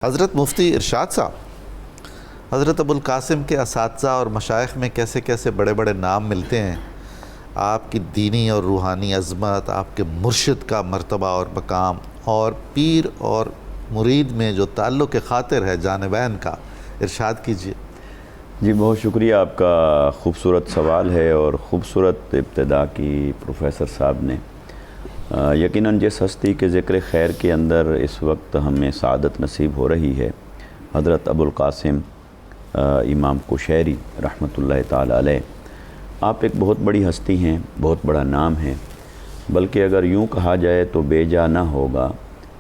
حضرت مفتی ارشاد صاحب، حضرت ابوالقاسم کے اساتذہ اور مشائخ میں کیسے کیسے بڑے بڑے نام ملتے ہیں۔ آپ کی دینی اور روحانی عظمت، آپ کے مرشد کا مرتبہ اور مقام، اور پیر اور مرید میں جو تعلق خاطر ہے جانبین کا، ارشاد کیجیے۔ جی بہت شکریہ، آپ کا خوبصورت سوال ہے اور خوبصورت ابتدا کی پروفیسر صاحب نے۔ یقیناً جس ہستی کے ذکر خیر کے اندر اس وقت ہمیں سعادت نصیب ہو رہی ہے، حضرت ابوالقاسم امام قشیری رحمۃ اللہ تعالی علیہ، آپ ایک بہت بڑی ہستی ہیں، بہت بڑا نام ہے، بلکہ اگر یوں کہا جائے تو بے جا نہ ہوگا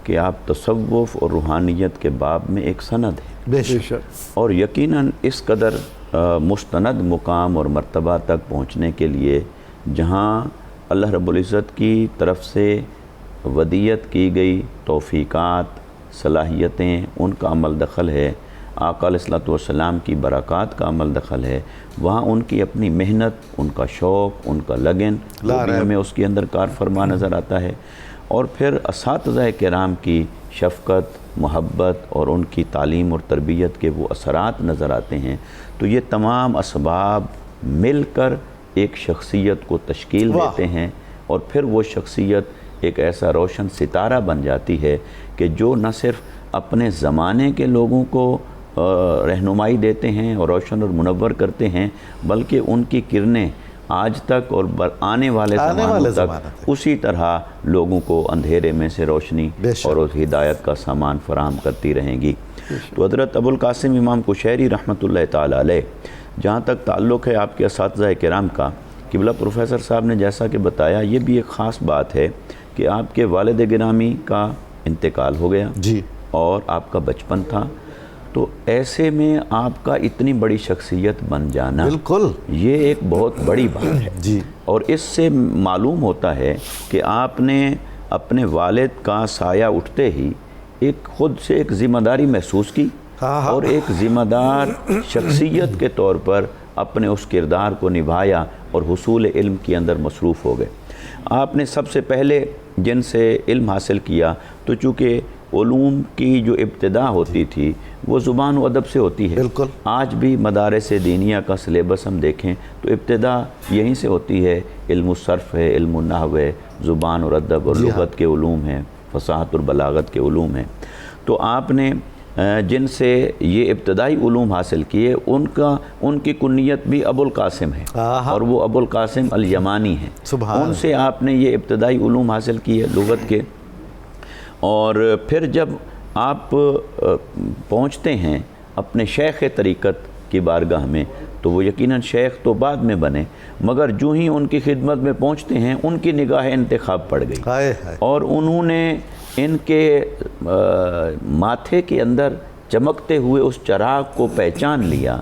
کہ آپ تصوف اور روحانیت کے باب میں ایک سند ہیں، بے شک، اور یقیناً اس قدر مستند مقام اور مرتبہ تک پہنچنے کے لیے جہاں اللہ رب العزت کی طرف سے ودیت کی گئی توفیقات، صلاحیتیں، ان کا عمل دخل ہے، آقا علیہ الصلوۃ والسلام کی برکات کا عمل دخل ہے، وہاں ان کی اپنی محنت، ان کا شوق، ان کا لگن وہ بھی ہمیں اس کے اندر کار فرما نظر آتا ہے، اور پھر اساتذہ کرام کی شفقت، محبت اور ان کی تعلیم اور تربیت کے وہ اثرات نظر آتے ہیں۔ تو یہ تمام اسباب مل کر ایک شخصیت کو تشکیل دیتے ہیں، اور پھر وہ شخصیت ایک ایسا روشن ستارہ بن جاتی ہے کہ جو نہ صرف اپنے زمانے کے لوگوں کو رہنمائی دیتے ہیں اور روشن اور منور کرتے ہیں، بلکہ ان کی کرنیں آج تک اور آنے والے زمانوں تک اسی طرح لوگوں کو اندھیرے میں سے روشنی اور اس ہدایت کا سامان فراہم کرتی رہیں گی۔ تو حضرت ابوالقاسم امام قشیری رحمۃ اللہ تعالی علیہ، جہاں تک تعلق ہے آپ کے اساتذہ کرام کا، قبلہ پروفیسر صاحب نے جیسا کہ بتایا، یہ بھی ایک خاص بات ہے کہ آپ کے والد گرامی کا انتقال ہو گیا جی، اور آپ کا بچپن تھا، تو ایسے میں آپ کا اتنی بڑی شخصیت بن جانا بالکل یہ ایک بہت بڑی بات ہے، جی، اور اس سے معلوم ہوتا ہے کہ آپ نے اپنے والد کا سایہ اٹھتے ہی ایک خود سے ایک ذمہ داری محسوس کی، اور ایک ذمہ دار شخصیت کے طور پر اپنے اس کردار کو نبھایا اور حصول علم کے اندر مصروف ہو گئے۔ آپ نے سب سے پہلے جن سے علم حاصل کیا، تو چونکہ علوم کی جو ابتدا ہوتی تھی وہ زبان و ادب سے ہوتی ہے، بالکل، آج بھی مدارس دینیہ کا سلیبس ہم دیکھیں تو ابتدا یہیں سے ہوتی ہے، علم الصرف ہے، علم النحو ہے، زبان اور ادب اور لغت کے علوم ہیں، فصاحت اور بلاغت کے علوم ہیں۔ تو آپ نے جن سے یہ ابتدائی علوم حاصل کیے، ان کی کنیت بھی ابوالقاسم ہے، اور وہ ابوالقاسم الیمانی ہیں، ان سے آپ نے یہ ابتدائی علوم حاصل کیے لغت کے، اور پھر جب آپ پہنچتے ہیں اپنے شیخ طریقت کی بارگاہ میں، تو وہ یقیناً شیخ تو بعد میں بنے، مگر جو ہی ان کی خدمت میں پہنچتے ہیں ان کی نگاہ انتخاب پڑ گئی، اور انہوں نے ان کے ماتھے کے اندر چمکتے ہوئے اس چراغ کو پہچان لیا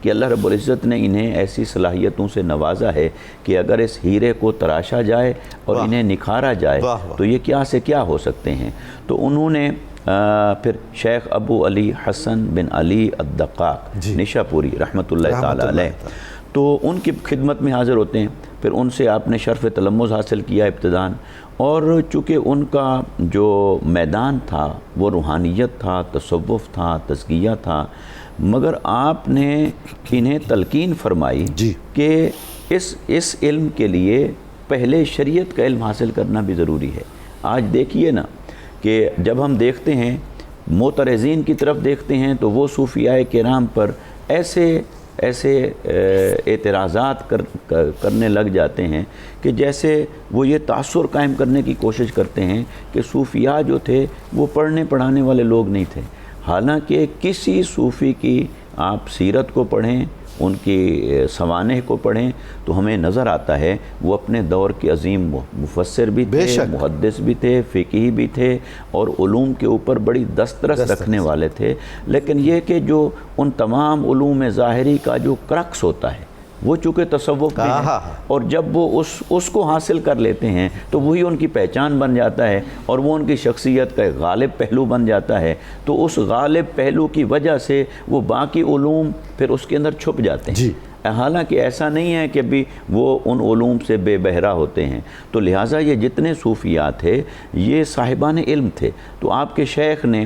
کہ اللہ رب العزت نے انہیں ایسی صلاحیتوں سے نوازا ہے کہ اگر اس ہیرے کو تراشا جائے اور انہیں نکھارا جائے تو یہ کیا سے کیا ہو سکتے ہیں۔ تو انہوں نے پھر شیخ ابو علی حسن بن علی الدقاق نشاپوری رحمۃ اللہ تعالی علیہ، تو ان کی خدمت میں حاضر ہوتے ہیں، پھر ان سے آپ نے شرف تلمذ حاصل کیا ابتداً، اور چونکہ ان کا جو میدان تھا وہ روحانیت تھا، تصوف تھا، تزکیہ تھا، مگر آپ نے انہیں تلقین فرمائی کہ اس علم کے لیے پہلے شریعت کا علم حاصل کرنا بھی ضروری ہے۔ آج دیکھیے نا کہ جب ہم دیکھتے ہیں معترضین کی طرف دیکھتے ہیں تو وہ صوفیاء کرام پر ایسے اعتراضات کرنے لگ جاتے ہیں کہ جیسے وہ یہ تاثر قائم کرنے کی کوشش کرتے ہیں کہ صوفیاء جو تھے وہ پڑھنے پڑھانے والے لوگ نہیں تھے، حالانکہ کسی صوفی کی آپ سیرت کو پڑھیں، ان کی سوانح کو پڑھیں تو ہمیں نظر آتا ہے وہ اپنے دور کے عظیم مفسر بھی تھے، محدث بھی تھے، فقیہ بھی تھے، اور علوم کے اوپر بڑی دسترس رکھنے والے تھے، لیکن یہ کہ جو ان تمام علوم ظاہری کا جو کرکس ہوتا ہے وہ چونکہ تصوف میں ہے، اور جب وہ اس کو حاصل کر لیتے ہیں تو وہی ان کی پہچان بن جاتا ہے، اور وہ ان کی شخصیت کا ایک غالب پہلو بن جاتا ہے، تو اس غالب پہلو کی وجہ سے وہ باقی علوم پھر اس کے اندر چھپ جاتے ہیں۔ حالانکہ ایسا نہیں ہے کہ بھی وہ ان علوم سے بے بہرہ ہوتے ہیں، تو لہٰذا یہ جتنے صوفیات تھے یہ صاحبان علم تھے۔ تو آپ کے شیخ نے